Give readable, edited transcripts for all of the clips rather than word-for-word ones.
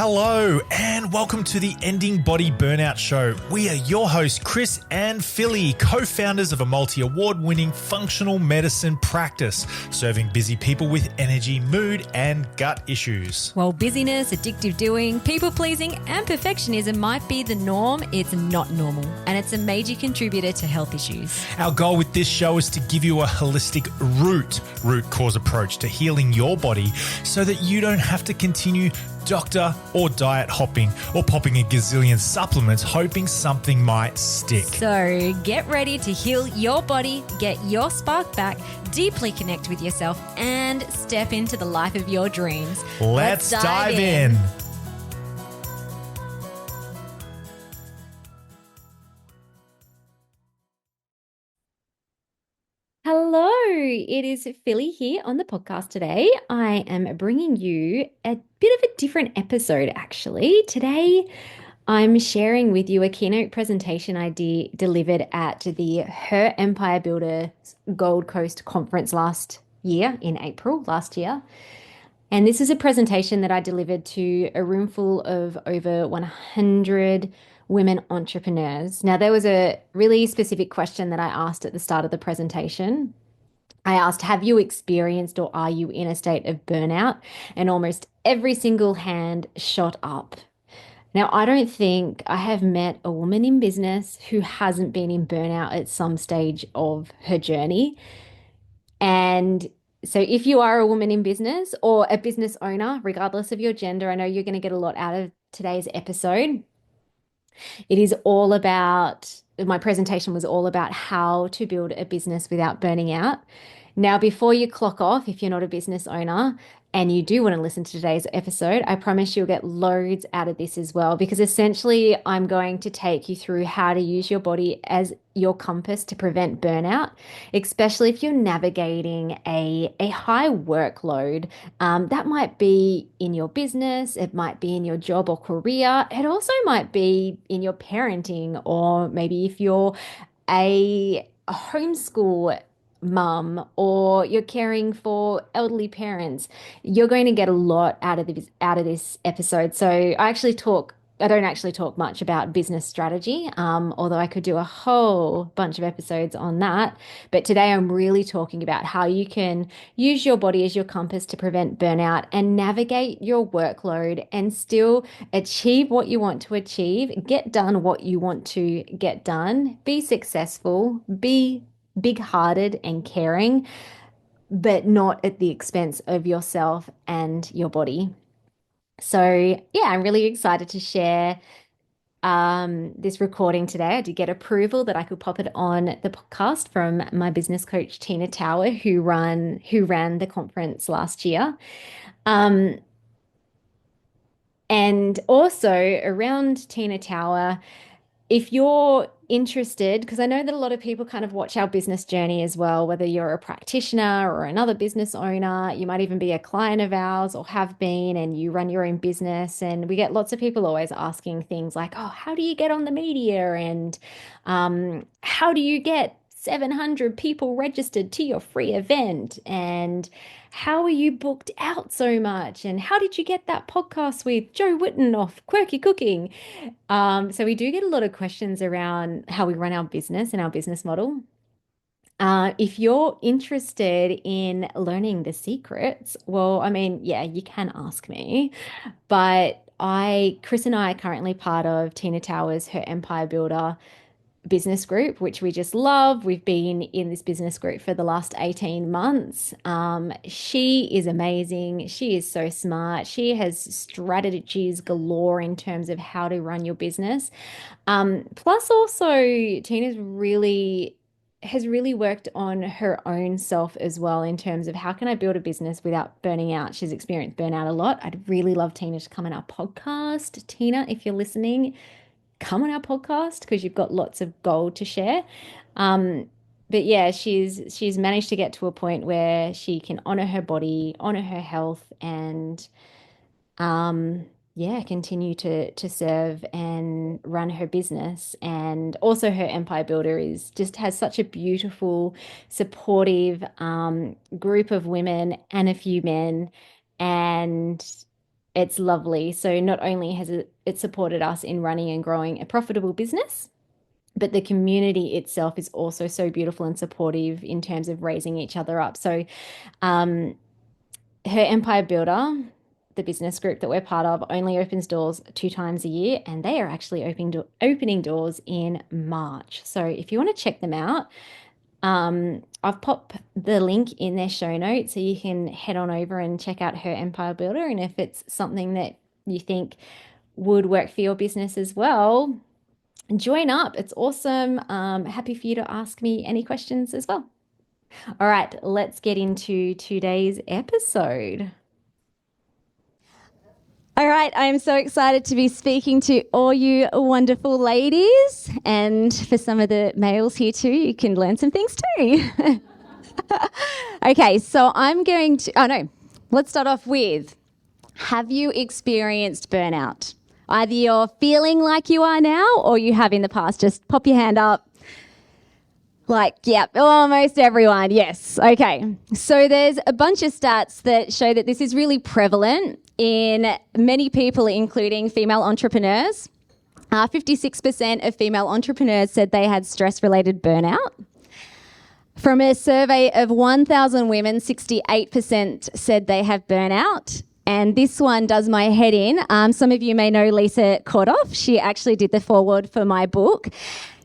Hello, and welcome to the Ending Body Burnout Show. We are your hosts, Chris and Philly, co-founders of a multi-award-winning functional medicine practice, serving busy people with energy, mood, and gut issues. While busyness, addictive doing, people-pleasing, and perfectionism might be the norm, it's not normal, and it's a major contributor to health issues. Our goal with this show is to give you a holistic root cause approach to healing your body so that you don't have to continue doctor or diet hopping or popping a gazillion supplements hoping something might stick. So get ready to heal your body, get your spark back, deeply connect with yourself, and step into the life of your dreams. Let's dive in. Hello, it is Philly here on the podcast today. I am bringing you a bit of a different episode, actually. Today, I'm sharing with you a keynote presentation I delivered at the Her Empire Builder Gold Coast conference last year, in April last year. And this is a presentation that I delivered to a room full of over 100 women entrepreneurs. Now, there was a really specific question that I asked at the start of the presentation. I asked, have you experienced or are you in a state of burnout? And almost every single hand shot up. Now, I don't think I have met a woman in business who hasn't been in burnout at some stage of her journey. And so if you are a woman in business or a business owner, regardless of your gender, I know you're going to get a lot out of today's episode. It is all about, my presentation was all about how to build a business without burning out. Now, before you clock off, if you're not a business owner and you do want to listen to today's episode, I promise you'll get loads out of this as well, because essentially I'm going to take you through how to use your body as your compass to prevent burnout, especially if you're navigating a high workload. That might be in your business, it might be in your job or career, it also might be in your parenting, or maybe if you're a homeschool mum or you're caring for elderly parents, you're going to get a lot out of this episode. So I don't actually talk much about business strategy, although I could do a whole bunch of episodes on that. But today I'm really talking about how you can use your body as your compass to prevent burnout and navigate your workload and still achieve what you want to achieve, get done what you want to get done, be successful, be big-hearted and caring, but not at the expense of yourself and your body. So yeah, I'm really excited to share this recording today. I did get approval that I could pop it on the podcast from my business coach, Tina Tower, who ran the conference last year. And also around Tina Tower, if you're interested, because I know that a lot of people kind of watch our business journey as well, whether you're a practitioner or another business owner, you might even be a client of ours or have been, and you run your own business. And we get lots of people always asking things like, oh, how do you get on the media? And how do you get 700 people registered to your free event? And how are you booked out so much? And how did you get that podcast with Joe Witten off Quirky Cooking? So we do get a lot of questions around how we run our business and our business model. If you're interested in learning the secrets, well, I mean, yeah, you can ask me, but Chris and I are currently part of Tina Towers, Her Empire Builder business group, which we just love. We've been in this business group for the last 18 months. She is amazing. She is so smart. She has strategies galore in terms of how to run your business. Plus also Tina's has really worked on her own self as well in terms of how can I build a business without burning out. She's experienced burnout a lot. I'd really love Tina to come on our podcast. Tina, if you're listening, come on our podcast because you've got lots of gold to share. But yeah, she's managed to get to a point where she can honor her body, honor her health, and yeah, continue to serve and run her business. And also her Empire Builder has such a beautiful, supportive group of women and a few men. And It's lovely. So not only has it supported us in running and growing a profitable business, but the community itself is also so beautiful and supportive in terms of raising each other up. So um, her Empire Builder, the business group that we're part of, only opens doors 2 times a year, and they are actually opening doors in March. So if you want to check them out, I've popped the link in their show notes so you can head on over and check out her Empire Builder. And if it's something that you think would work for your business as well, join up. It's awesome. Happy for you to ask me any questions as well. All right, let's get into today's episode. All right, I am so excited to be speaking to all you wonderful ladies. And for some of the males here too, you can learn some things too. Okay, so let's start off with, have you experienced burnout? Either you're feeling like you are now or you have in the past. Just pop your hand up. Like, yep, almost everyone, yes. Okay, so there's a bunch of stats that show that this is really prevalent in many people, including female entrepreneurs. 56% of female entrepreneurs said they had stress-related burnout. From a survey of 1,000 women, 68% said they have burnout. And this one does my head in. Some of you may know Lisa Kordoff. She actually did the foreword for my book.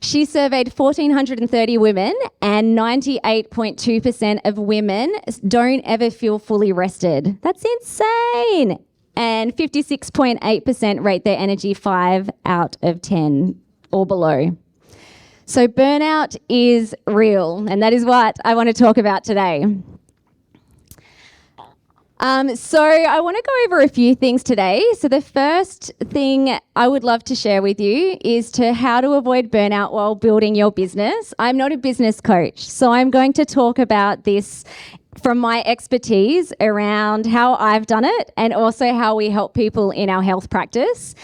She surveyed 1,430 women, and 98.2% of women don't ever feel fully rested. That's insane. And 56.8% rate their energy 5 out of 10 or below. So burnout is real, and that is what I want to talk about today. So I want to go over a few things today. So the first thing I would love to share with you is how to avoid burnout while building your business. I'm not a business coach, so I'm going to talk about this from my expertise around how I've done it and also how we help people in our health practice.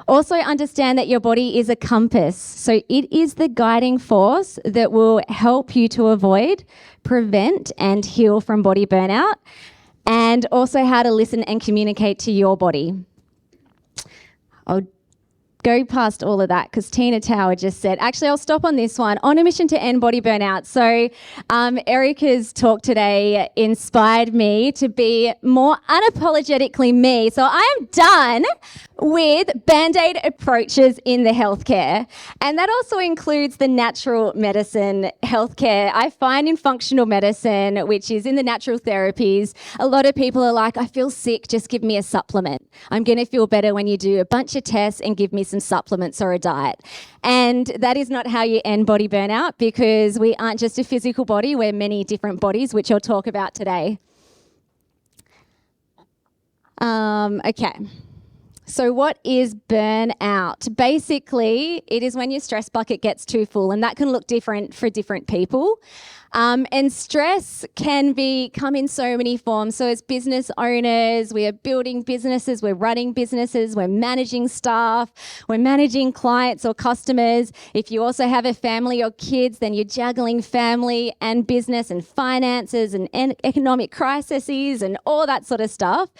Also understand that your body is a compass. So it is the guiding force that will help you to avoid, prevent, and heal from body burnout. And also how to listen and communicate to your body. I'll go past all of that because Tina Tower just said, actually, I'll stop on this one. On a mission to end body burnout. So Erica's talk today inspired me to be more unapologetically me. So I am done with Band-Aid approaches in the healthcare. And that also includes the natural medicine healthcare. I find in functional medicine, which is in the natural therapies, a lot of people are like, I feel sick, just give me a supplement. I'm going to feel better when you do a bunch of tests and give me some supplements or a diet. And that is not how you end body burnout, because we aren't just a physical body, we're many different bodies, which I'll talk about today. Okay. So what is burnout? Basically, it is when your stress bucket gets too full, and that can look different for different people. And stress can come in so many forms. So as business owners, we are building businesses, we're running businesses, we're managing staff, we're managing clients or customers. If you also have a family or kids, then you're juggling family and business and finances and economic crises and all that sort of stuff.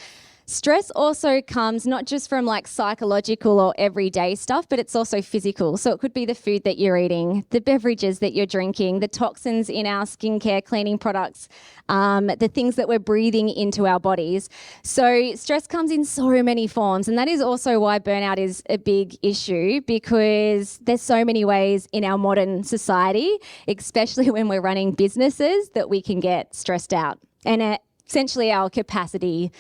Stress also comes not just from like psychological or everyday stuff, but it's also physical. So it could be the food that you're eating, the beverages that you're drinking, the toxins in our skincare cleaning products, the things that we're breathing into our bodies. So stress comes in so many forms. And that is also why burnout is a big issue, because there's so many ways in our modern society, especially when we're running businesses, that we can get stressed out. And essentially our capacity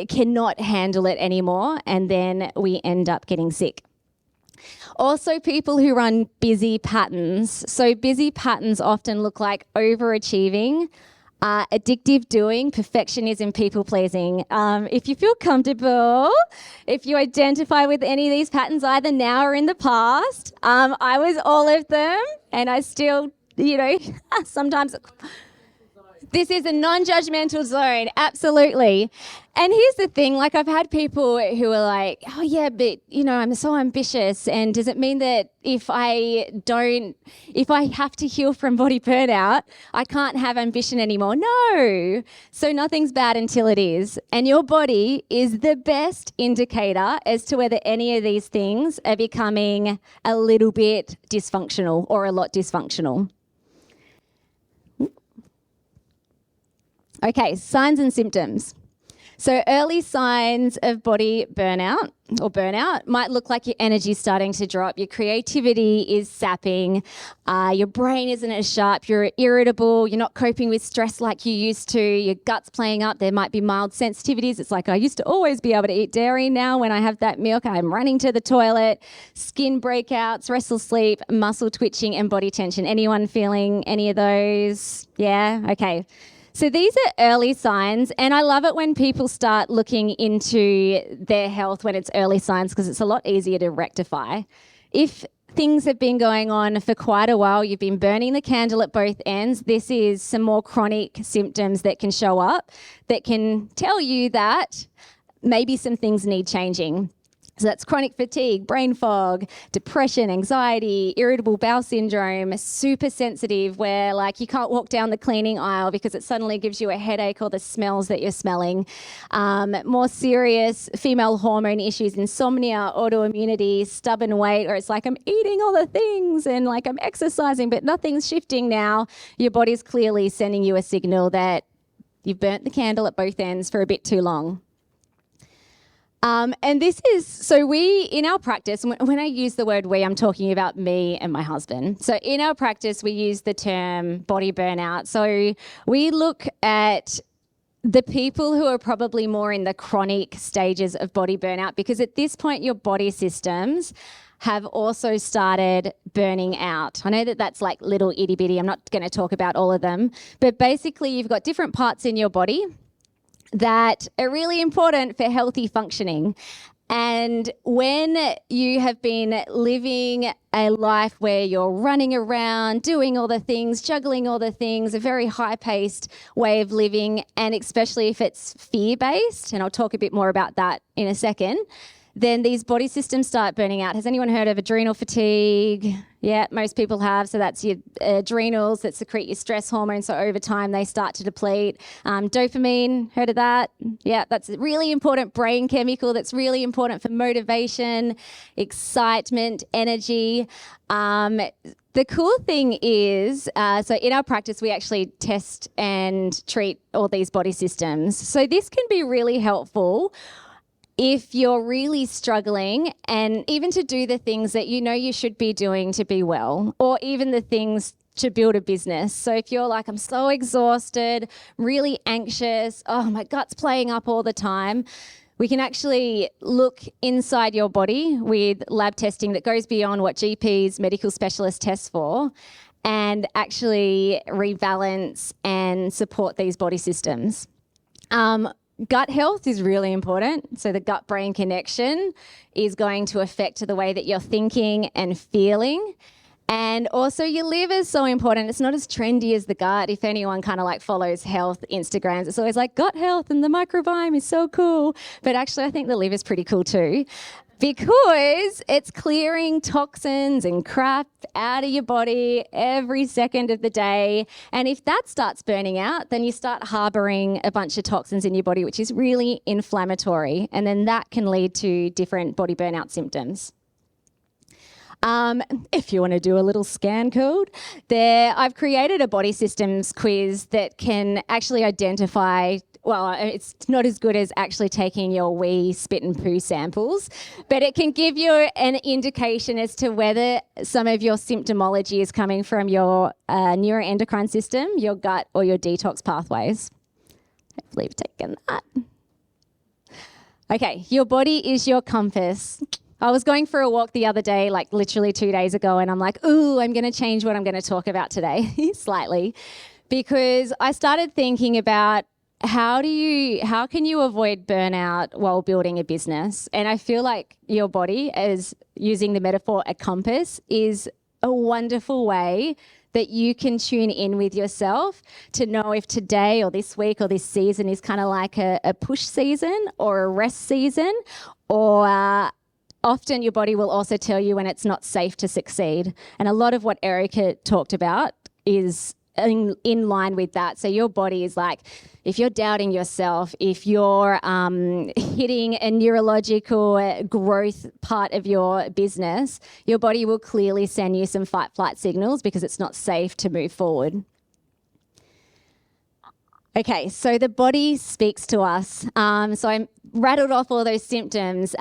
cannot handle it anymore, and then we end up getting sick. Also, people who run busy patterns. So busy patterns often look like overachieving, addictive doing, perfectionism, people pleasing. If you feel comfortable, if you identify with any of these patterns, either now or in the past, I was all of them, and I still, sometimes This is a non-judgmental zone, absolutely. And here's the thing, like I've had people who are like, oh yeah, but I'm so ambitious, and does it mean that if I have to heal from body burnout, I can't have ambition anymore? No. So nothing's bad until it is. And your body is the best indicator as to whether any of these things are becoming a little bit dysfunctional or a lot dysfunctional. Okay, signs and symptoms. So early signs of body burnout or burnout might look like your energy's starting to drop, your creativity is sapping, your brain isn't as sharp, you're irritable, you're not coping with stress like you used to, your gut's playing up, there might be mild sensitivities. It's like I used to always be able to eat dairy. Now when I have that milk, I'm running to the toilet, skin breakouts, restless sleep, muscle twitching and body tension. Anyone feeling any of those? Yeah? Okay. So these are early signs, and I love it when people start looking into their health when it's early signs, because it's a lot easier to rectify. If things have been going on for quite a while, you've been burning the candle at both ends, this is some more chronic symptoms that can show up that can tell you that maybe some things need changing. So that's chronic fatigue, brain fog, depression, anxiety, irritable bowel syndrome, super sensitive where like you can't walk down the cleaning aisle because it suddenly gives you a headache or the smells that you're smelling. More serious female hormone issues, insomnia, autoimmunity, stubborn weight, or it's like I'm eating all the things and like I'm exercising but nothing's shifting now. Your body's clearly sending you a signal that you've burnt the candle at both ends for a bit too long. And this is, so we, in our practice, when I use the word we, I'm talking about me and my husband. So in our practice, we use the term body burnout. So we look at the people who are probably more in the chronic stages of body burnout, because at this point, your body systems have also started burning out. I know that that's like little itty bitty. I'm not going to talk about all of them, but basically you've got different parts in your body that are really important for healthy functioning. And when you have been living a life where you're running around, doing all the things, juggling all the things, a very high-paced way of living, and especially if it's fear-based, and I'll talk a bit more about that in a second, then these body systems start burning out. Has anyone heard of adrenal fatigue? Yeah, most people have. So that's your adrenals that secrete your stress hormones. So over time, they start to deplete. Dopamine, heard of that? Yeah, that's a really important brain chemical that's really important for motivation, excitement, energy. The cool thing is, so in our practice, we actually test and treat all these body systems. So this can be really helpful if you're really struggling, and even to do the things that you know you should be doing to be well, or even the things to build a business. So if you're like, I'm so exhausted, really anxious, oh, my gut's playing up all the time, we can actually look inside your body with lab testing that goes beyond what GPs, medical specialists test for, and actually rebalance and support these body systems. Gut health is really important. So the gut-brain connection is going to affect the way that you're thinking and feeling. And also your liver is so important. It's not as trendy as the gut. If anyone kind of like follows health Instagrams, it's always like gut health and the microbiome is so cool. But actually I think the liver is pretty cool too, because it's clearing toxins and crap out of your body every second of the day. And if that starts burning out, then you start harboring a bunch of toxins in your body, which is really inflammatory. And then that can lead to different body burnout symptoms. If you want to do a little scan code, I've created a body systems quiz that can actually identify, well, it's not as good as actually taking your wee, spit and poo samples, but it can give you an indication as to whether some of your symptomology is coming from your neuroendocrine system, your gut, or your detox pathways. Hopefully you've taken that. Okay, your body is your compass. I was going for a walk the other day, like literally 2 days ago, and I'm like, ooh, I'm going to change what I'm going to talk about today slightly, because I started thinking about how can you avoid burnout while building a business? And I feel like your body, as using the metaphor a compass, is a wonderful way that you can tune in with yourself to know if today or this week or this season is kind of like a push season or a rest season, or often your body will also tell you when it's not safe to succeed. And a lot of what Erica talked about is in line with that. So your body is like, if you're doubting yourself, if you're hitting a neurological growth part of your business, your body will clearly send you some fight flight signals because it's not safe to move forward. Okay, so the body speaks to us. So I rattled off all those symptoms.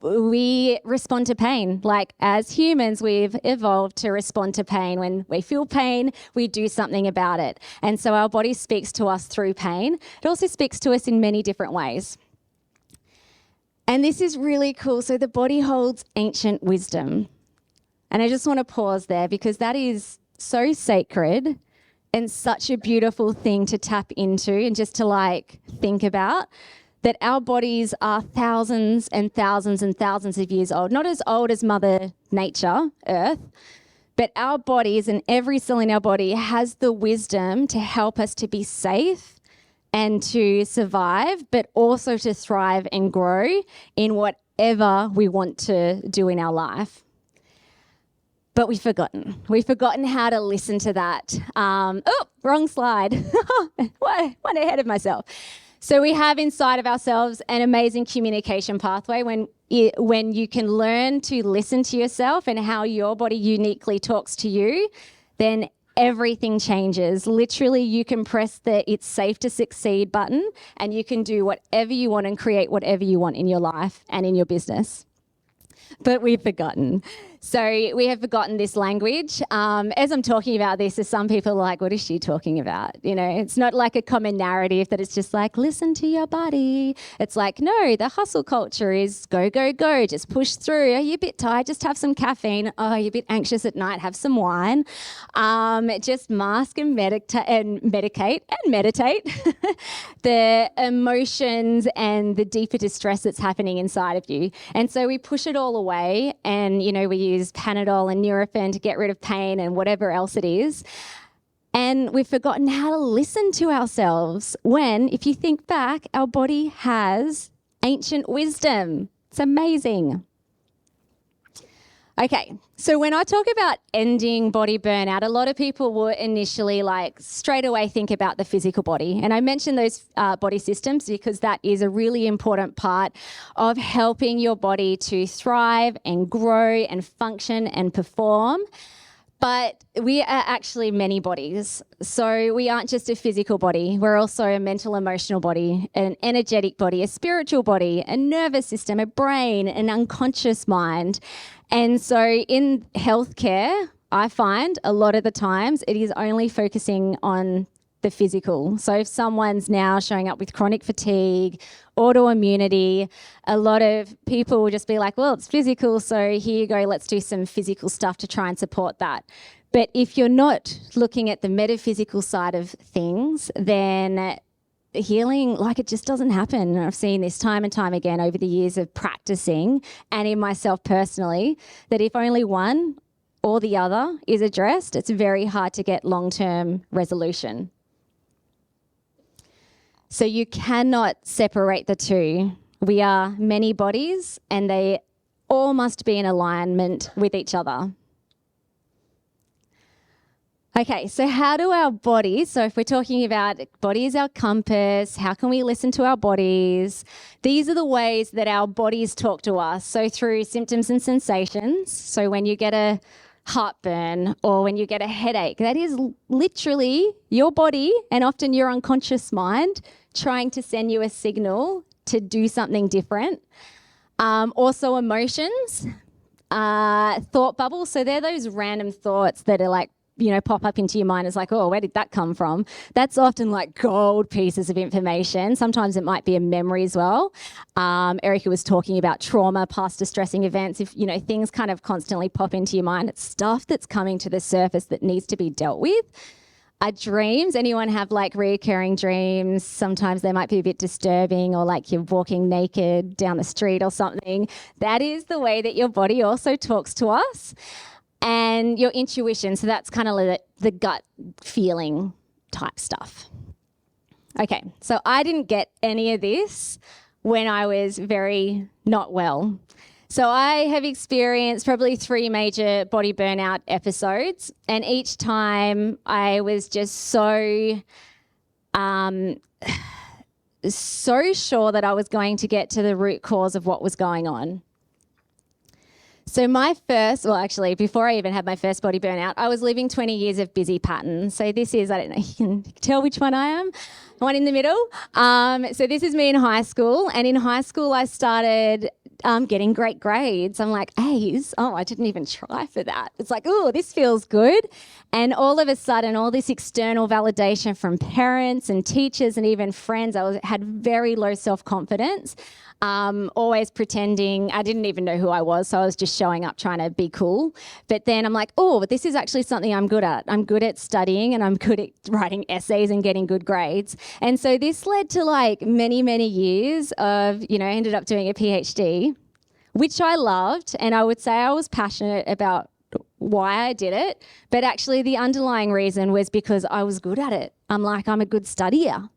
We respond to pain. Like as humans, we've evolved to respond to pain. When we feel pain, we do something about it. And so our body speaks to us through pain. It also speaks to us in many different ways. And this is really cool. So the body holds ancient wisdom. And I just want to pause there because that is so sacred and such a beautiful thing to tap into and just to like think about. That our bodies are thousands and thousands and thousands of years old, not as old as Mother Nature, Earth, but our bodies and every cell in our body has the wisdom to help us to be safe and to survive, but also to thrive and grow in whatever we want to do in our life. But we've forgotten. We've forgotten how to listen to that. Wrong slide. One ahead of myself. So we have inside of ourselves an amazing communication pathway when you can learn to listen to yourself and how your body uniquely talks to you, then everything changes. Literally, you can press the "it's safe to succeed" button and you can do whatever you want and create whatever you want in your life and in your business. But we've forgotten. So we have forgotten this language. As I'm talking about this, some people are like, what is she talking about? You know, it's not like a common narrative that it's just like, listen to your body. It's like, no, the hustle culture is go, go, go. Just push through. Are you a bit tired? Just have some caffeine. Oh, you're a bit anxious at night? Have some wine. Just mask and medicate the emotions and the deeper distress that's happening inside of you. And so we push it all away and, you know, we use Panadol and Nurofen to get rid of pain and whatever else it is. And we've forgotten how to listen to ourselves when, if you think back, our body has ancient wisdom. It's amazing. Okay, so when I talk about ending body burnout, a lot of people will initially like straight away think about the physical body. And I mention those body systems because that is a really important part of helping your body to thrive and grow and function and perform. But we are actually many bodies. So we aren't just a physical body. We're also a mental, emotional body, an energetic body, a spiritual body, a nervous system, a brain, an unconscious mind. And so in healthcare, I find a lot of the times it is only focusing on the physical. So if someone's now showing up with chronic fatigue, autoimmunity, a lot of people will just be like, well, it's physical, so here you go, let's do some physical stuff to try and support that. But if you're not looking at the metaphysical side of things, then healing, like, it just doesn't happen. And I've seen this time and time again over the years of practicing and in myself personally, that if only one or the other is addressed, it's very hard to get long-term resolution. So you cannot separate the two. We are many bodies and they all must be in alignment with each other. Okay, so how do our bodies, so if we're talking about body is our compass, how can we listen to our bodies? These are the ways that our bodies talk to us. So through symptoms and sensations. So when you get a heartburn or when you get a headache, that is literally your body and often your unconscious mind trying to send you a signal to do something different. Also emotions, thought bubbles. So they're those random thoughts that are like, you know, pop up into your mind as like, oh, where did that come from? That's often like gold pieces of information. Sometimes it might be a memory as well. Erica was talking about trauma, past distressing events. If, you know, things kind of constantly pop into your mind, it's stuff that's coming to the surface that needs to be dealt with. Dreams, anyone have like reoccurring dreams? Sometimes they might be a bit disturbing or like you're walking naked down the street or something. That is the way that your body also talks to us. and your intuition. So that's kind of like the gut feeling type stuff. Okay, so I didn't get any of this when I was very not well. So I have experienced probably 3 major body burnout episodes, and each time I was just so sure that I was going to get to the root cause of what was going on. So actually, before I even had my first body burnout, I was living 20 years of busy patterns. So this is, I don't know, you can tell which one I am, one in the middle. So this is me in high school. And in high school, I started getting great grades. I'm like, A's? Oh, I didn't even try for that. It's like, oh, this feels good. And all of a sudden, all this external validation from parents and teachers and even friends, had very low self-confidence. Always pretending I didn't even know who I was, so I was just showing up trying to be cool. But then I'm like, oh, but this is actually something I'm good at. I'm good at studying and I'm good at writing essays and getting good grades. And so this led to like many, many years of, I ended up doing a PhD, which I loved. And I would say I was passionate about why I did it. But actually the underlying reason was because I was good at it. I'm a good studier.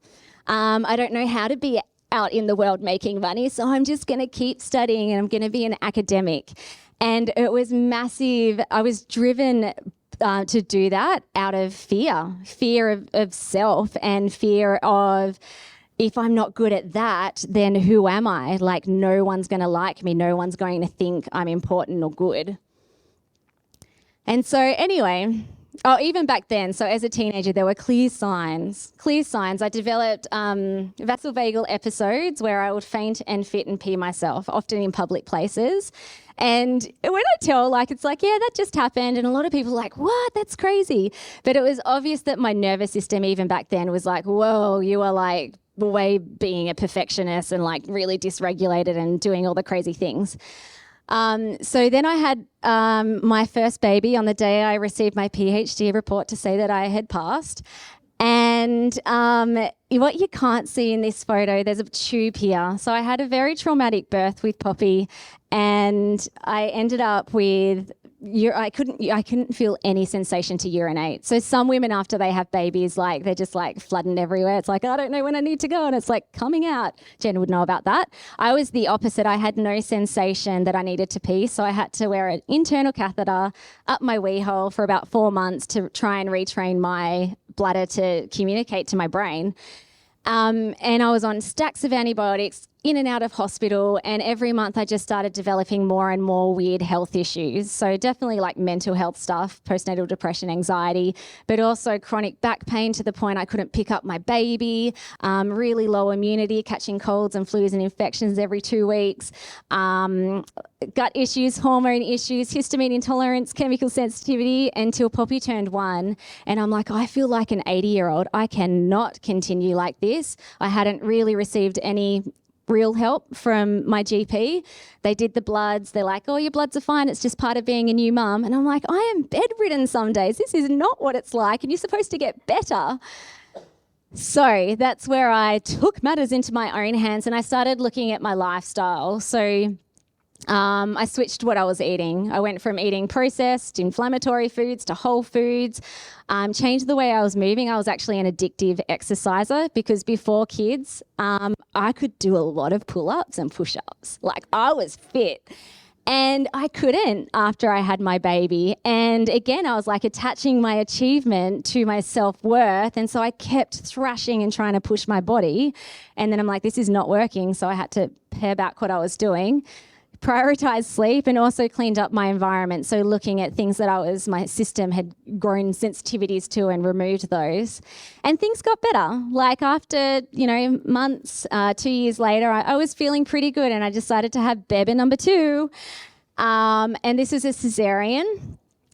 I don't know how to be out in the world making money, so I'm just going to keep studying and I'm going to be an academic. And it was massive. I was driven to do that out of fear of self and fear of, if I'm not good at that, then who am I? Like, no one's going to like me. No one's going to think I'm important or good. And so anyway, even back then, so as a teenager, there were clear signs. I developed vasovagal episodes where I would faint and fit and pee myself, often in public places. And when I tell, it's like, yeah, that just happened. And a lot of people are like, what? That's crazy. But it was obvious that my nervous system, even back then, was like, whoa, you are like way being a perfectionist and like really dysregulated and doing all the crazy things. So then I had my first baby on the day I received my PhD report to say that I had passed. And what you can't see in this photo, there's a tube here. So I had a very traumatic birth with Poppy, and I ended up with I couldn't feel any sensation to urinate. So some women, after they have babies, they're just flooding everywhere. It's like, I don't know when I need to go, and it's like coming out. Jen would know about that. I was the opposite. I had no sensation that I needed to pee, so I had to wear an internal catheter up my wee hole for about 4 months to try and retrain my bladder to communicate to my brain. And I was on stacks of antibiotics, in and out of hospital, and every month I just started developing more and more weird health issues. So definitely mental health stuff, postnatal depression, anxiety, but also chronic back pain to the point I couldn't pick up my baby, really low immunity, catching colds and flus and infections every 2 weeks, gut issues, hormone issues, histamine intolerance, chemical sensitivity, until Poppy turned 1. And I'm like, I feel like an 80-year-old. I cannot continue like this. I hadn't really received any real help from my GP. They did the bloods. They're like, oh, your bloods are fine. It's just part of being a new mum. And I'm like, I am bedridden some days. This is not what it's like. And you're supposed to get better. So that's where I took matters into my own hands and I started looking at my lifestyle. So I switched what I was eating. I went from eating processed, inflammatory foods to whole foods, changed the way I was moving. I was actually an addictive exerciser because before kids, I could do a lot of pull-ups and push-ups. I was fit. And I couldn't after I had my baby. And again, I was attaching my achievement to my self-worth. And so I kept thrashing and trying to push my body. And then I'm like, this is not working. So I had to pare back what I was doing. Prioritized sleep, and also cleaned up my environment. So looking at things that my system had grown sensitivities to and removed those. And things got better. After, months, 2 years later, I was feeling pretty good and I decided to have baby number 2. And this was a cesarean.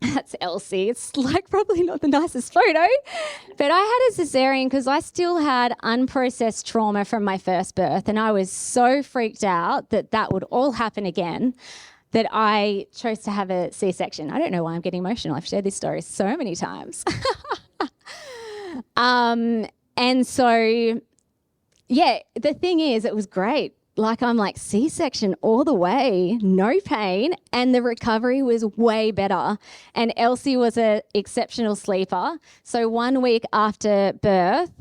That's Elsie. It's probably not the nicest photo, but I had a cesarean because I still had unprocessed trauma from my first birth, and I was so freaked out that would all happen again that I chose to have a C-section. I don't know why I'm getting emotional. I've shared this story so many times. And so, yeah, the thing is, it was great. like I'm like C-section all the way, no pain, and the recovery was way better. And Elsie was an exceptional sleeper. So 1 week after birth,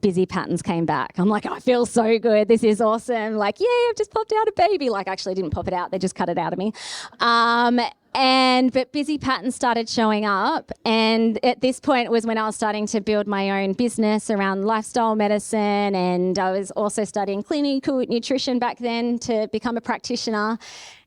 busy patterns came back. I'm like, I feel so good. This is awesome. Like, yeah, I've just popped out a baby. Like, actually didn't pop it out. They just cut it out of me. But busy patterns started showing up. And at this point was when I was starting to build my own business around lifestyle medicine. And I was also studying clinical nutrition back then to become a practitioner.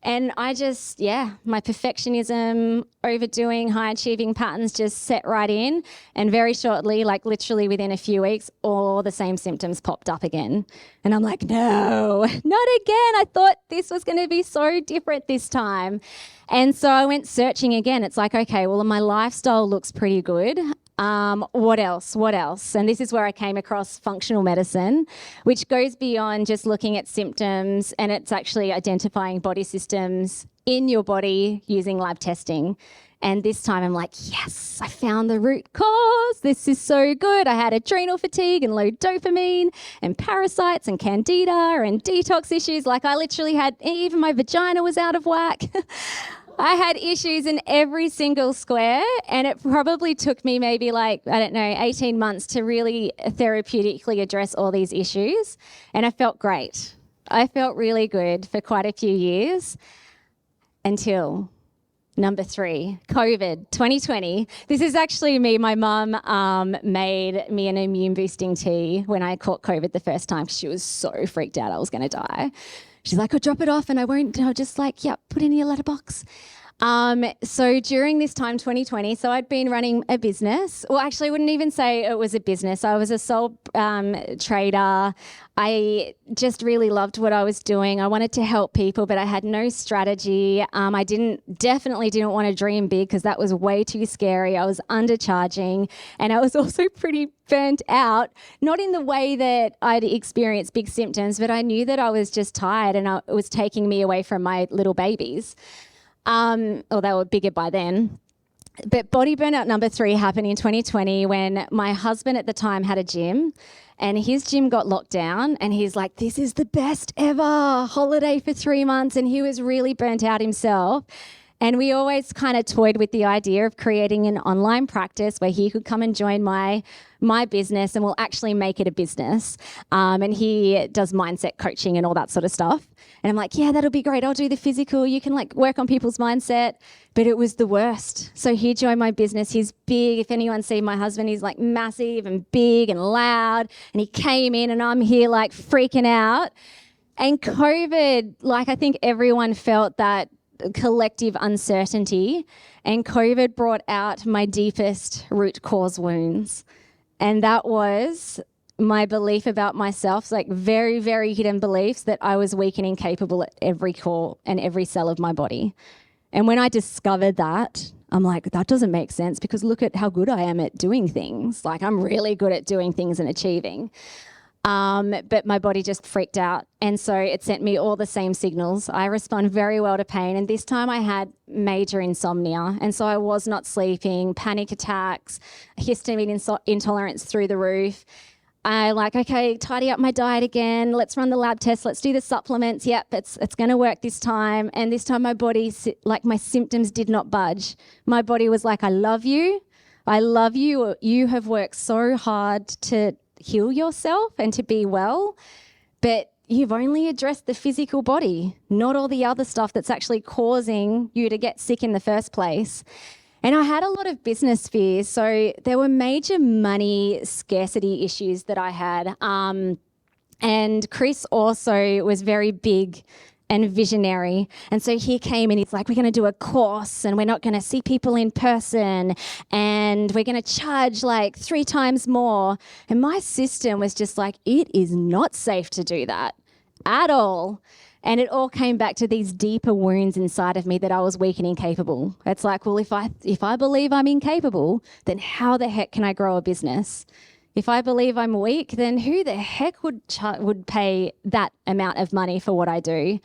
And I just, my perfectionism, overdoing, high achieving patterns just set right in. And very shortly, like literally within a few weeks, all the same symptoms popped up again. And I'm like, no, not again. I thought this was going to be so different this time. And so I went searching again. It's like, okay, well, my lifestyle looks pretty good. What else? And this is where I came across functional medicine, which goes beyond just looking at symptoms, and it's actually identifying body systems in your body using lab testing. And this time I'm like, yes, I found the root cause. This is so good. I had adrenal fatigue and low dopamine and parasites and candida and detox issues. Like I literally had, even my vagina was out of whack. I had issues in every single square, and it probably took me maybe 18 months to really therapeutically address all these issues. And I felt great. I felt really good for quite a few years until number 3, COVID, 2020. This is actually me. My mum made me an immune boosting tea when I caught COVID the first time because she was so freaked out I was going to die. She's like, I'll drop it off and I won't, I'll just put it in your letterbox. So during this time, 2020, so I'd been running a business. Well, actually, I wouldn't even say it was a business. I was a sole trader. I just really loved what I was doing. I wanted to help people, but I had no strategy. I definitely didn't want to dream big because that was way too scary. I was undercharging, and I was also pretty burnt out, not in the way that I'd experienced big symptoms, but I knew that I was just tired and it was taking me away from my little babies. Or they were bigger by then. But body burnout number 3 happened in 2020 when my husband at the time had a gym, and his gym got locked down, and he's like, this is the best ever holiday for 3 months. And he was really burnt out himself. And we always kind of toyed with the idea of creating an online practice where he could come and join my business, and we'll actually make it a business. And he does mindset coaching and all that sort of stuff. And I'm like, yeah, that'll be great. I'll do the physical. You can work on people's mindset. But it was the worst. So he joined my business. He's big. If anyone's seen my husband, he's massive and big and loud. And he came in and I'm here freaking out. And COVID, I think everyone felt that collective uncertainty, and COVID brought out my deepest root cause wounds. And that was my belief about myself, very, very hidden beliefs that I was weak and incapable at every core and every cell of my body. And when I discovered that, I'm like, that doesn't make sense because look at how good I am at doing things. I'm really good at doing things and achieving. But my body just freaked out. And so it sent me all the same signals. I respond very well to pain. And this time I had major insomnia. And so I was not sleeping, panic attacks, histamine intolerance through the roof. Okay, tidy up my diet again. Let's run the lab tests. Let's do the supplements. Yep, it's going to work this time. And this time my body, my symptoms did not budge. My body was like, I love you. I love you. You have worked so hard to heal yourself and to be well, but you've only addressed the physical body, not all the other stuff that's actually causing you to get sick in the first place. And I had a lot of business fears. So there were major money scarcity issues that I had. And Chris also was very big and visionary. And so he came and he's like, we're going to do a course and we're not going to see people in person and we're going to charge 3 times more. And my system was just it is not safe to do that at all. And it all came back to these deeper wounds inside of me that I was weak and incapable. It's well, if I believe I'm incapable, then how the heck can I grow a business? If I believe I'm weak, then who the heck would pay that amount of money for what I do?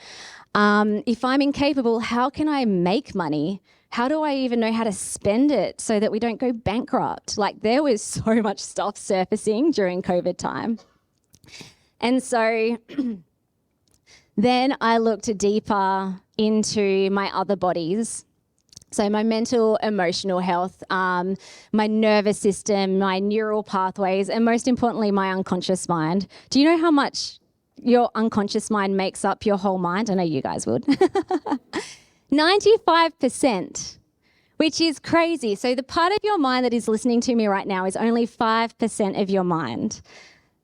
If I'm incapable, how can I make money? How do I even know how to spend it so that we don't go bankrupt? There was so much stuff surfacing during COVID time. And so Then I looked deeper into my other bodies. So my mental, emotional health, my nervous system, my neural pathways, and most importantly, my unconscious mind. Do you know how much your unconscious mind makes up your whole mind? I know you guys would. 95%, which is crazy. So the part of your mind that is listening to me right now is only 5% of your mind.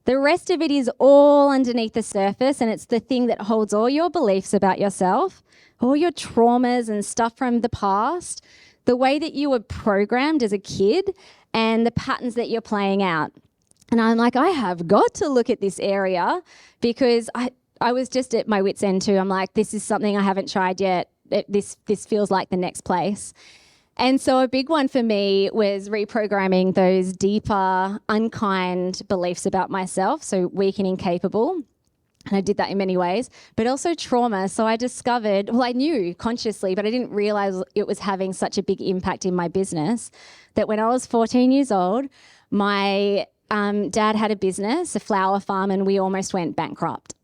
The rest of it is all underneath the surface, and it's the thing that holds all your beliefs about yourself, all your traumas and stuff from the past, the way that you were programmed as a kid, and the patterns that you're playing out. And I'm like, I have got to look at this area because I was just at my wit's end too. I'm like, this is something I haven't tried yet. This feels like the next place. And so a big one for me was reprogramming those deeper, unkind beliefs about myself, so weak and incapable. And I did that in many ways, but also trauma. So I discovered, well, I knew consciously, but I didn't realize it was having such a big impact in my business, that when I was 14 years old, my dad had a business, a flower farm, and we almost went bankrupt.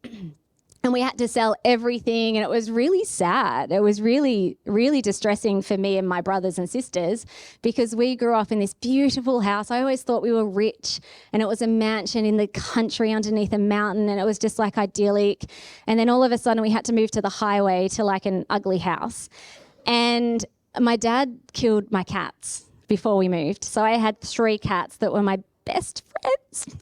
And we had to sell everything, and it was really sad. It was really, really distressing for me and my brothers and sisters because we grew up in this beautiful house. I always thought we were rich, and it was a mansion in the country underneath a mountain, and it was just like idyllic. And then all of a sudden we had to move to the highway to like an ugly house. And my dad killed my cats before we moved. So I had 3 cats that were my best friends.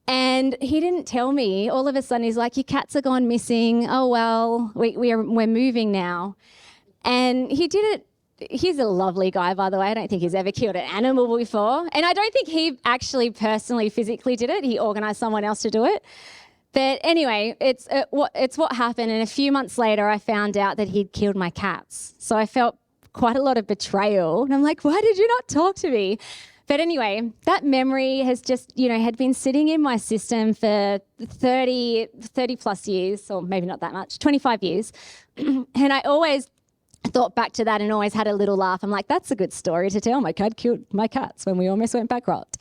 And he didn't tell me. All of a sudden, he's like, your cats are gone missing. Oh, well, we're moving now. And he did it. He's a lovely guy, by the way. I don't think he's ever killed an animal before. And I don't think he actually personally physically did it. He organised someone else to do it. But anyway, it's what happened. And a few months later, I found out that he'd killed my cats. So I felt quite a lot of betrayal. And I'm like, why did you not talk to me? But anyway, that memory has just, had been sitting in my system for 30 plus years, or maybe not that much, 25 years. And I always thought back to that and always had a little laugh. I'm like, that's a good story to tell. My dad killed my cats when we almost went bankrupt.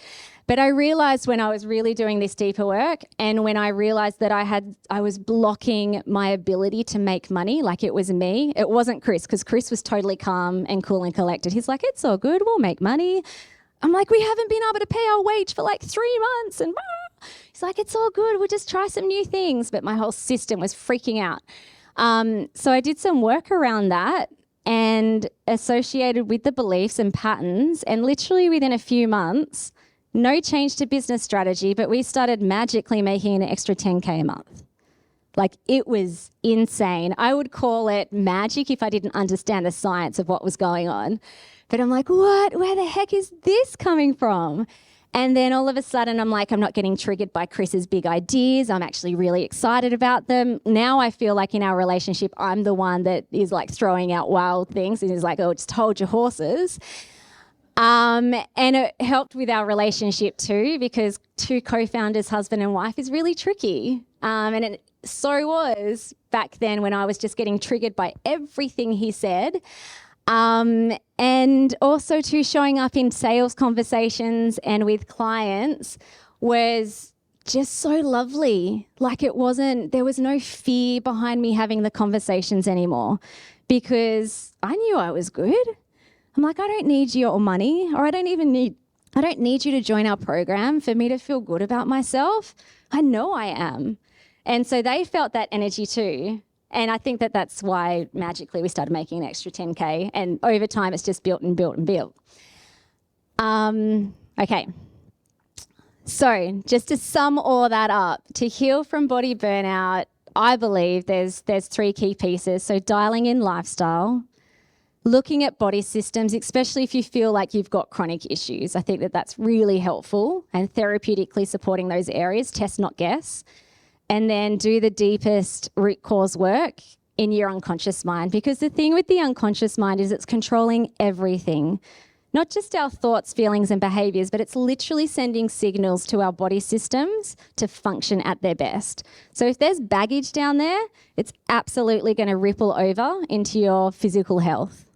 But I realized when I was really doing this deeper work, and when I realized that I was blocking my ability to make money, like it was me. It wasn't Chris, because Chris was totally calm and cool and collected. He's like, it's all good, we'll make money. I'm like, we haven't been able to pay our wage for like 3 months. And he's like, it's all good, we'll just try some new things. But my whole system was freaking out. So I did some work around that and associated with the beliefs and patterns. And literally within a few months, no change to business strategy, but we started magically making an extra 10K a month. Like, it was insane. I would call it magic if I didn't understand the science of what was going on. But I'm like, what? Where the heck is this coming from? And then all of a sudden, I'm like, I'm not getting triggered by Chris's big ideas. I'm actually really excited about them. Now I feel like in our relationship, I'm the one that is like throwing out wild things. And he's like, oh, just hold your horses. And it helped with our relationship too, because 2 co-founders, husband and wife, is really tricky. And it so was back then when I was just getting triggered by everything he said. And also too, showing up in sales conversations and with clients was just so lovely. Like, there was no fear behind me having the conversations anymore, because I knew I was good. I'm like, I don't need your money, or I don't need you to join our program for me to feel good about myself. I know I am. And so they felt that energy too. And I think that that's why magically we started making an extra 10K. And over time, it's just built and built and built. Okay. So just to sum all that up, to heal from body burnout, I believe there's 3 key pieces. So dialing in lifestyle, looking at body systems, especially if you feel like you've got chronic issues. I think that that's really helpful, and therapeutically supporting those areas, test, not guess. And then do the deepest root cause work in your unconscious mind. Because the thing with the unconscious mind is it's controlling everything, not just our thoughts, feelings, and behaviors, but it's literally sending signals to our body systems to function at their best. So if there's baggage down there, it's absolutely going to ripple over into your physical health.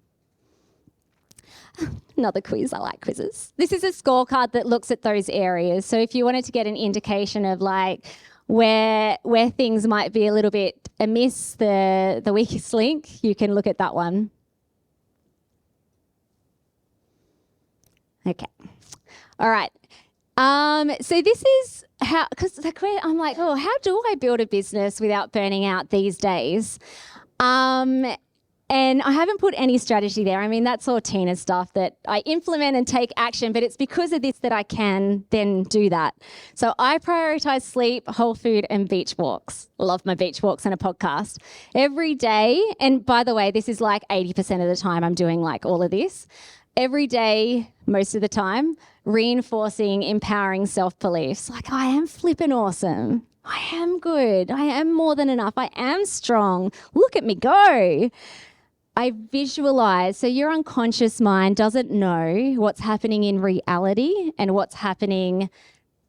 Another quiz. I like quizzes. This is a scorecard that looks at those areas. So if you wanted to get an indication of like, where things might be a little bit amiss, the weakest link, you can look at that one. Okay. All right. So this is how, because I'm like, oh, how do I build a business without burning out these days? And I haven't put any strategy there. I mean, that's all Tina's stuff that I implement and take action, but it's because of this that I can then do that. So I prioritize sleep, whole food, and beach walks. Love my beach walks and a podcast every day. And by the way, this is like 80% of the time I'm doing like all of this. Every day, most of the time, reinforcing, empowering self-beliefs. Like, I am flipping awesome. I am good. I am more than enough. I am strong. Look at me go. I visualize. So your unconscious mind doesn't know what's happening in reality and what's happening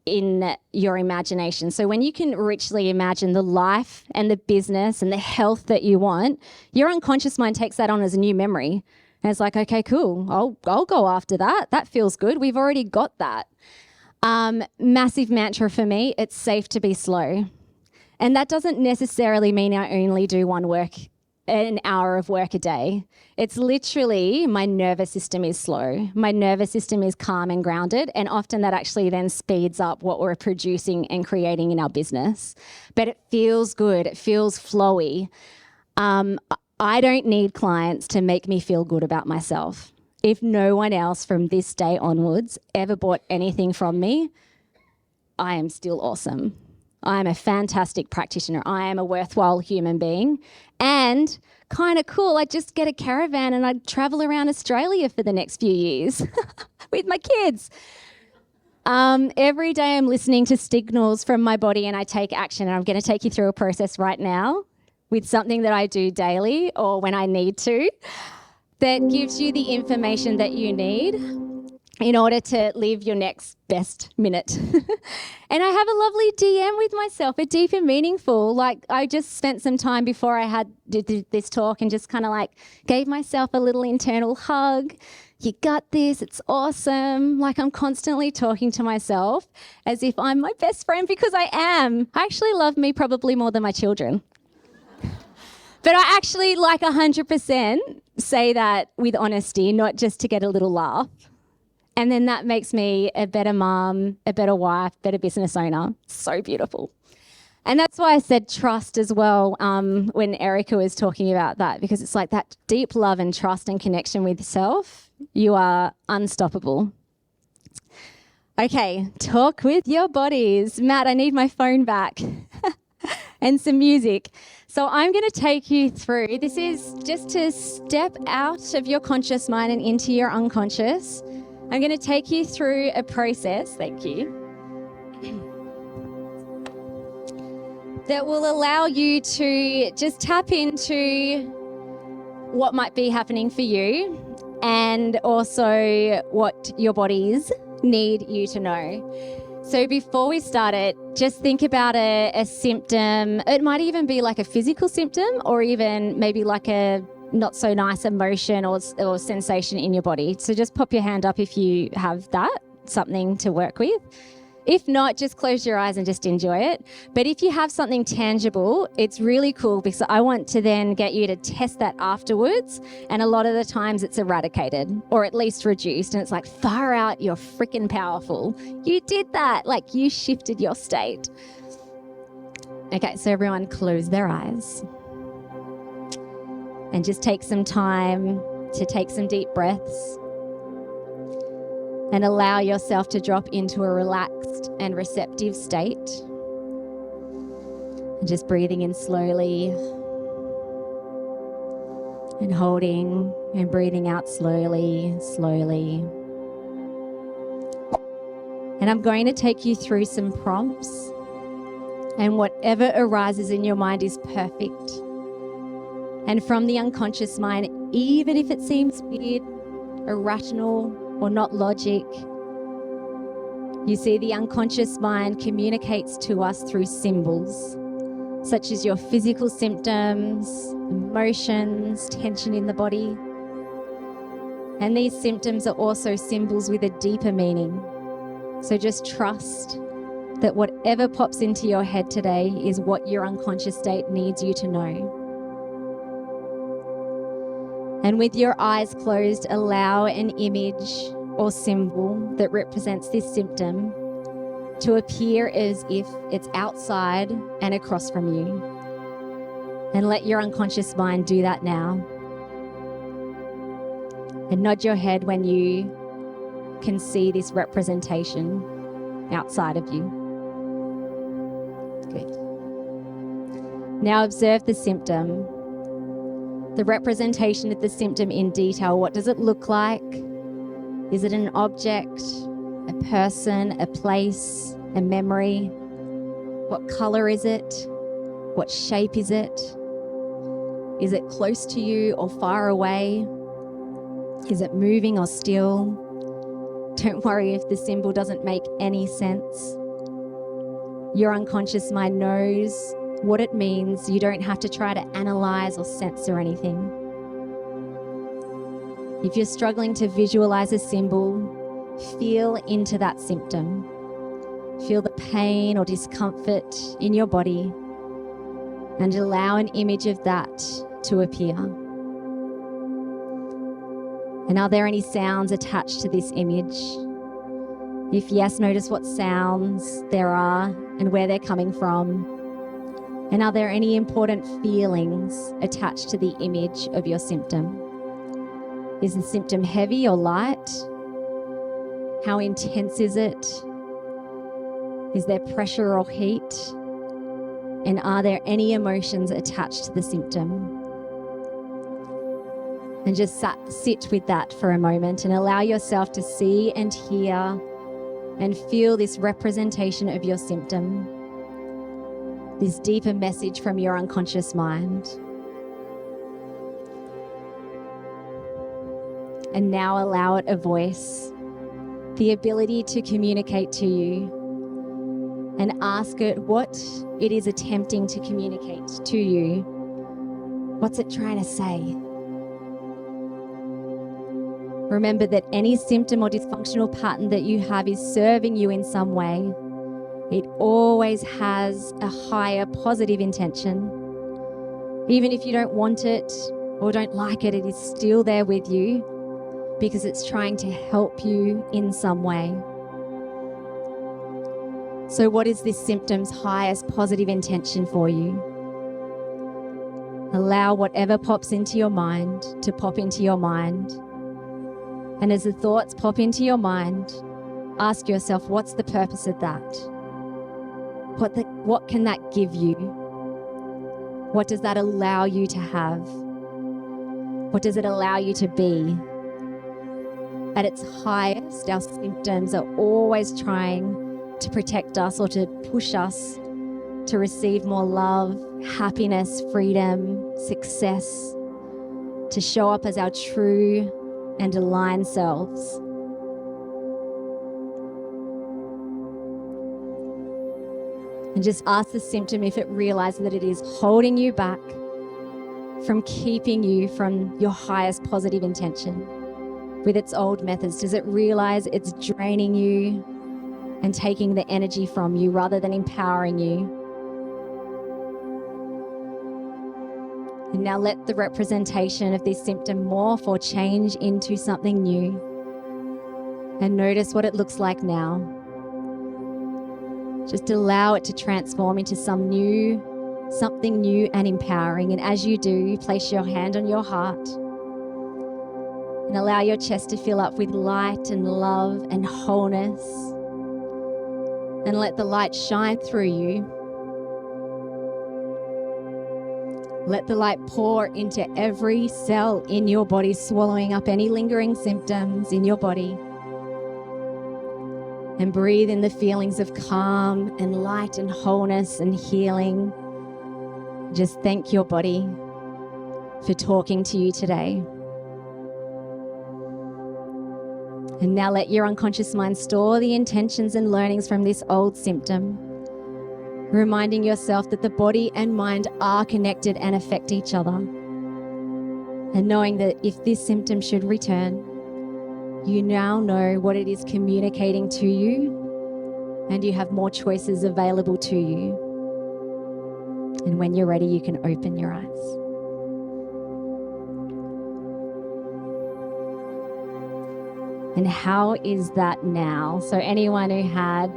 in your imagination. So when you can richly imagine the life and the business and the health that you want, your unconscious mind takes that on as a new memory. And it's like, okay, cool. I'll go after that. That feels good. We've already got that. Massive mantra for me, it's safe to be slow. And that doesn't necessarily mean I only do an hour of work a day. It's literally my nervous system is slow. My nervous system is calm and grounded. And often that actually then speeds up what we're producing and creating in our business. But it feels good. It feels flowy. I don't need clients to make me feel good about myself. If no one else from this day onwards ever bought anything from me, I am still awesome. I am a fantastic practitioner. I am a worthwhile human being. And kind of cool, I just get a caravan and I travel around Australia for the next few years with my kids. Every day I'm listening to signals from my body and I take action. And I'm going to take you through a process right now with something that I do daily or when I need to, that gives you the information that you need in order to live your next best minute. And I have a lovely DM with myself, a deep and meaningful. Like, I just spent some time before I did this talk and just kind of like gave myself a little internal hug. You got this, it's awesome. Like, I'm constantly talking to myself as if I'm my best friend, because I am. I actually love me probably more than my children. But I actually, like 100%, say that with honesty, not just to get a little laugh. And then that makes me a better mom, a better wife, better business owner. So beautiful. And that's why I said trust as well when Erica was talking about that, because it's like that deep love and trust and connection with yourself. You are unstoppable. Okay, talk with your bodies. Matt, I need my phone back and some music. So I'm going to take you through, this is just to step out of your conscious mind and into your unconscious. I'm going to take you through a process, thank you, that will allow you to just tap into what might be happening for you and also what your bodies need you to know. So before we start it, just think about a symptom. It might even be like a physical symptom or even maybe like a not so nice emotion or sensation in your body. So just pop your hand up if you have that, something to work with. If not, just close your eyes and just enjoy it. But if you have something tangible, it's really cool because I want to then get you to test that afterwards. And a lot of the times it's eradicated or at least reduced. And it's like, far out, you're freaking powerful. You did that. Like, you shifted your state. Okay, so everyone close their eyes. And just take some time to take some deep breaths. And allow yourself to drop into a relaxed and receptive state. And just breathing in slowly and holding and breathing out slowly, slowly. And I'm going to take you through some prompts, and whatever arises in your mind is perfect. And from the unconscious mind, even if it seems weird, irrational, or not logic, you see the unconscious mind communicates to us through symbols, such as your physical symptoms, emotions, tension in the body. And these symptoms are also symbols with a deeper meaning. So just trust that whatever pops into your head today is what your unconscious state needs you to know. And with your eyes closed, allow an image or symbol that represents this symptom to appear as if it's outside and across from you. And let your unconscious mind do that now. And nod your head when you can see this representation outside of you. Good. Now observe the symptom, the representation of the symptom in detail. What does it look like? Is it an object, a person, a place, a memory? What color is it? What shape is it? Is it close to you or far away? Is it moving or still? Don't worry if the symbol doesn't make any sense. Your unconscious mind knows what it means. You don't have to try to analyze or censor anything. If you're struggling to visualize a symbol, feel into that symptom. Feel the pain or discomfort in your body and allow an image of that to appear. And are there any sounds attached to this image? If yes, notice what sounds there are and where they're coming from. And are there any important feelings attached to the image of your symptom? Is the symptom heavy or light? How intense is it? Is there pressure or heat? And are there any emotions attached to the symptom? And just sit with that for a moment and allow yourself to see and hear and feel this representation of your symptom, this deeper message from your unconscious mind. And now allow it a voice, the ability to communicate to you, and ask it what it is attempting to communicate to you. What's it trying to say? Remember that any symptom or dysfunctional pattern that you have is serving you in some way. It always has a higher positive intention. Even if you don't want it or don't like it, it is still there with you because it's trying to help you in some way. So what is this symptom's highest positive intention for you? Allow whatever pops into your mind to pop into your mind. And as the thoughts pop into your mind, ask yourself, what's the purpose of that? What can that give you? What does that allow you to have? What does it allow you to be? At its highest, our symptoms are always trying to protect us or to push us to receive more love, happiness, freedom, success, to show up as our true and aligned selves. And just ask the symptom if it realizes that it is holding you back from keeping you from your highest positive intention with its old methods. Does it realize it's draining you and taking the energy from you rather than empowering you? And now let the representation of this symptom morph or change into something new. And notice what it looks like now. Just allow it to transform into something new and empowering. And as you do, place your hand on your heart and allow your chest to fill up with light and love and wholeness. And let the light shine through you. Let the light pour into every cell in your body, swallowing up any lingering symptoms in your body. And breathe in the feelings of calm and light and wholeness and healing. Just thank your body for talking to you today. And now let your unconscious mind store the intentions and learnings from this old symptom, reminding yourself that the body and mind are connected and affect each other. And knowing that if this symptom should return, you now know what it is communicating to you and you have more choices available to you. And when you're ready, you can open your eyes. And how is that now? So anyone who had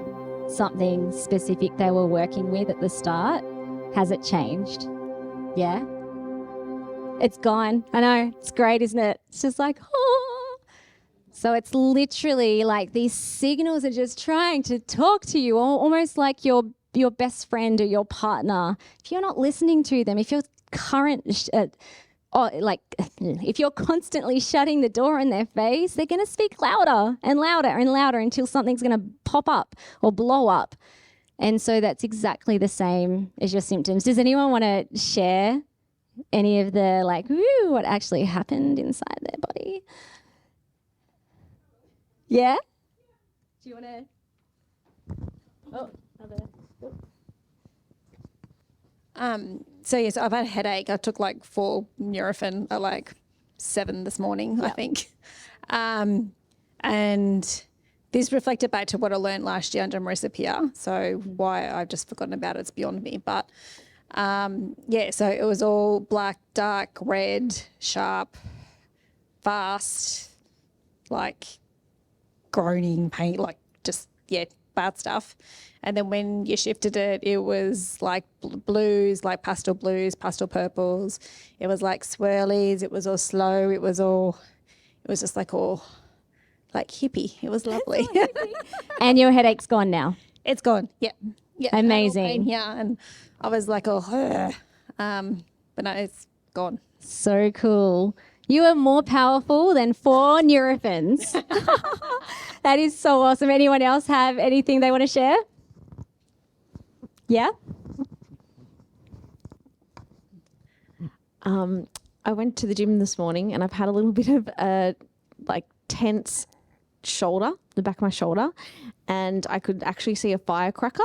something specific they were working with at the start, has it changed? Yeah? It's gone. I know. It's great, isn't it? It's just like, oh. So it's literally like these signals are just trying to talk to you, almost like your best friend or your partner. If you're not listening to them, if you're if you're constantly shutting the door in their face, they're going to speak louder and louder and louder until something's going to pop up or blow up. And so that's exactly the same as your symptoms. Does anyone want to share any of the what actually happened inside their body? Yeah? Do you want to? Oh, another. So yes, I've had a headache. I took 4 Nurofen at 7 this morning, I think. And this reflected back to what I learned last year under Marissa Peer. So why I've just forgotten about it's beyond me. But so it was all black, dark, red, sharp, fast, groaning, pain, bad stuff. And then when you shifted it, it was blues, pastel blues, pastel purples. It was swirlies. It was all slow. It was just all hippie. It was lovely. And your headache's gone now? It's gone. Yeah. Yeah. Amazing. Yeah. And I was but no, it's gone. So cool. You are more powerful than 4 Nurofens. That is so awesome. Anyone else have anything they want to share? Yeah? I went to the gym this morning and I've had a little bit of a tense shoulder, the back of my shoulder, and I could actually see a firecracker.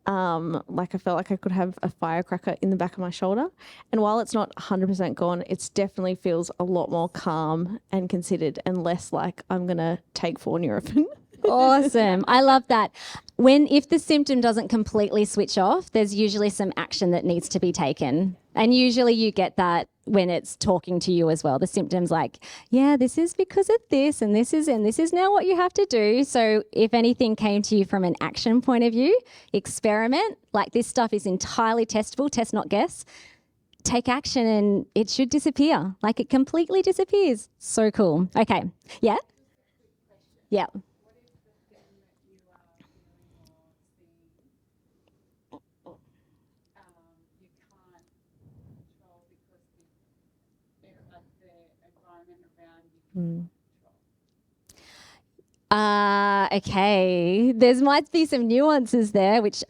I felt like I could have a firecracker in the back of my shoulder. And while it's not 100% gone, it definitely feels a lot more calm and considered and less like I'm going to take 4 Nurofen. Awesome. I love that. If the symptom doesn't completely switch off, there's usually some action that needs to be taken. And usually you get that when it's talking to you as well. The symptoms this is because of this and this is now what you have to do. So if anything came to you from an action point of view, experiment. This stuff is entirely testable, test not guess. Take action and it should disappear. It completely disappears. So cool. Okay. Yeah? Yeah. Okay. There might be some nuances there, which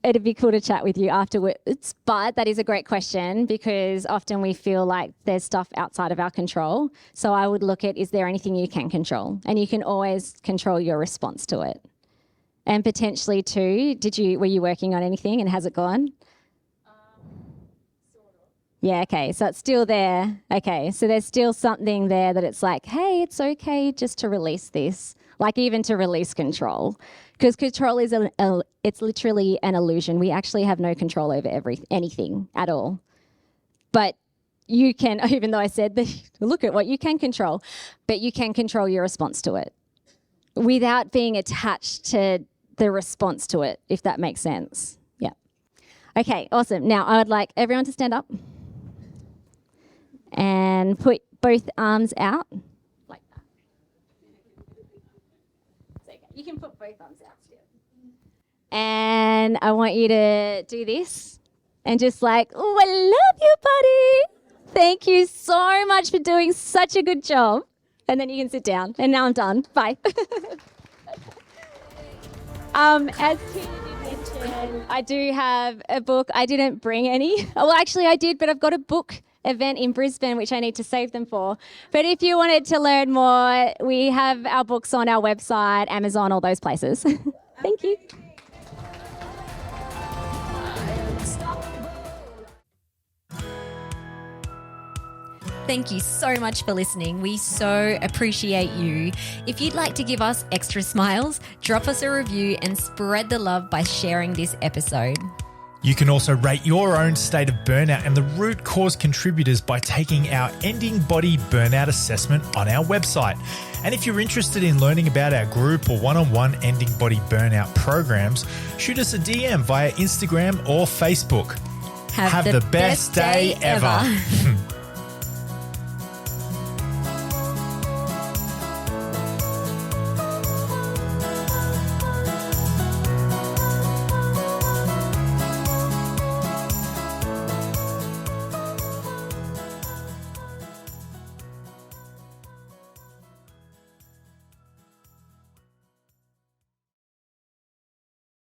it'd be cool to chat with you afterwards. But that is a great question because often we feel like there's stuff outside of our control. So I would look at, is there anything you can control? And you can always control your response to it. And potentially too, were you working on anything and has it gone? Yeah, okay. So it's still there. Okay. So there's still something there that it's hey, it's okay just to release this. Even to release control. Because control is it's literally an illusion. We actually have no control over anything at all. But you can, even though I said, look at what you can control, but you can control your response to it without being attached to the response to it, if that makes sense. Yeah. Okay, awesome. Now I would like everyone to stand up and put both arms out like that. It's okay. You can put both arms out still. And I want you to do this and just oh, I love you, buddy. Thank you so much for doing such a good job. And then you can sit down. And now I'm done. Bye. As Tina did mention, I do have a book. I didn't bring any. Well, actually I did, but I've got a book event in Brisbane, which I need to save them for. But if you wanted to learn more, we have our books on our website, Amazon, all those places. Thank you. Thank you so much for listening. We so appreciate you. If you'd like to give us extra smiles, drop us a review and spread the love by sharing this episode. You can also rate your own state of burnout and the root cause contributors by taking our Ending Body Burnout Assessment on our website. And if you're interested in learning about our group or one-on-one Ending Body Burnout programs, shoot us a DM via Instagram or Facebook. Have the best day ever.